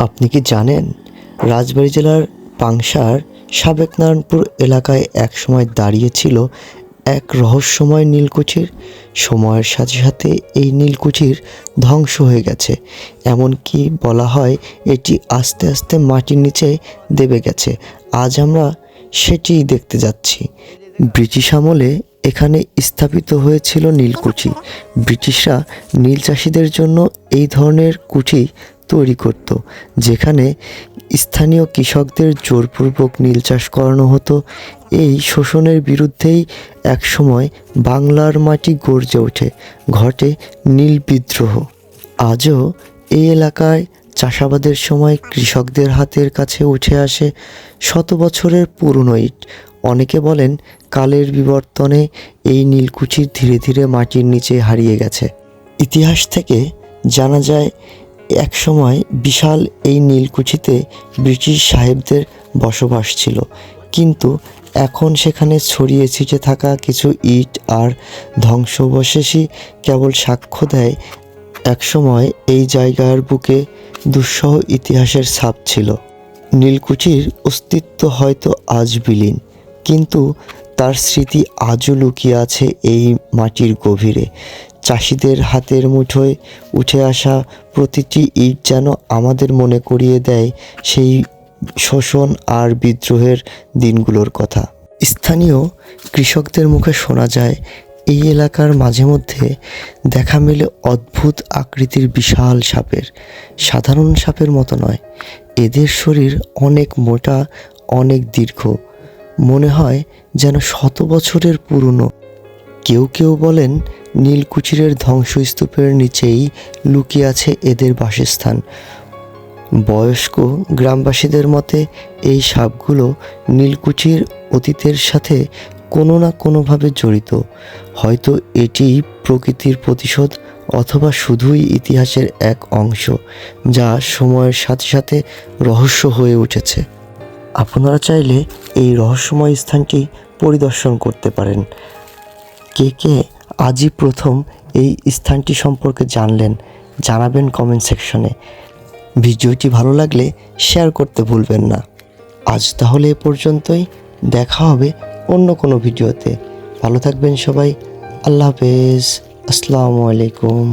আপনি কি জানেন রাজবাড়ী জেলার পাংশার সাবেক নারায়ণপুর এলাকায় একসময় দাঁড়িয়েছিল এক রহস্যময় নীলকুঠির। সময়ের সাথে সাথে এই নীলকুঠির ধ্বংস হয়ে গেছে, এমনকি বলা হয় এটি আস্তে আস্তে মাটির নিচে দেবে গেছে। আজ আমরা সেটিই দেখতে যাচ্ছি। ব্রিটিশ আমলে এখানে স্থাপিত হয়েছিল নীলকুঠি। ব্রিটিশরা নীল চাষিদের জন্য এই ধরনের কুঠি তৈরি করত, যেখানে স্থানীয় কৃষকদের জোরপূর্বক নীল চাষ করানো হতো। এই শোষণের বিরুদ্ধেই একসময় বাংলার মাটি গর্জে ওঠে, ঘটে নীল বিদ্রোহ। আজও এই এলাকায় চাষাবাদের সময় কৃষকদের হাতের কাছে উঠে আসে শত বছরের পুরনো ইট। অনেকে বলেন কালের বিবর্তনে এই নীলকুঠি ধীরে ধীরে মাটির নিচে হারিয়ে গেছে। ইতিহাস থেকে জানা যায় একসময় বিশাল এই নীলকুঠিতে ব্রিটিশ সাহেবদের বসবাস ছিল, কিন্তু এখন সেখানে ছড়িয়ে ছিটে থাকা কিছু ইট আর ধ্বংসাবশেষই কেবল সাক্ষ্য দেয় একসময় এই জায়গার বুকে দুঃসহ ইতিহাসের ছাপ ছিল। নীলকুঠির অস্তিত্ব হয়তো আজ বিলীন, কিন্তু তার স্মৃতি আজও লুকিয়ে আছে এই মাটির গভীরে। চাষিদের হাতের মুঠোয় উঠে আসা প্রতিটি ইট যেন আমাদের মনে করিয়ে দেয় সেই শোষণ আর বিদ্রোহের দিনগুলোর কথা। স্থানীয় কৃষকদের মুখে শোনা যায় এই এলাকার মাঝে মধ্যে দেখা মেলে অদ্ভুত আকৃতির বিশাল সাপের। সাধারণ সাপের মতো নয়, এদের শরীর অনেক মোটা, অনেক দীর্ঘ, মনে হয় যেন শত বছরের পুরনো। কেউ কেউ বলেন নীলকুঠিরের ধ্বংসস্তূপের নিচেই লুকিয়ে আছে এদের বাসস্থান। বয়স্ক গ্রামবাসীদের মতে এই সাপগুলো নীলকুঠির অতীতের সাথে কোনো না কোনোভাবে জড়িত। হয়তো এটি প্রকৃতির প্রতিশোধ, অথবা শুধুই ইতিহাসের এক অংশ যা সময়ের সাথে সাথে রহস্য হয়ে উঠেছে। আপনারা চাইলে এই রহস্যময় স্থানটি পরিদর্শন করতে পারেন। কে কে আজই প্রথম এই স্থানটি সম্পর্কে জানলেন জানাবেন কমেন্ট সেকশনে। ভিডিওটি ভালো লাগলে শেয়ার করতে ভুলবেন না। আজ তাহলে এ পর্যন্তই, দেখা হবে অন্য কোনো ভিডিওতে। ভালো থাকবেন সবাই। আল্লাহ হাফেজ। আসসালামু আলাইকুম।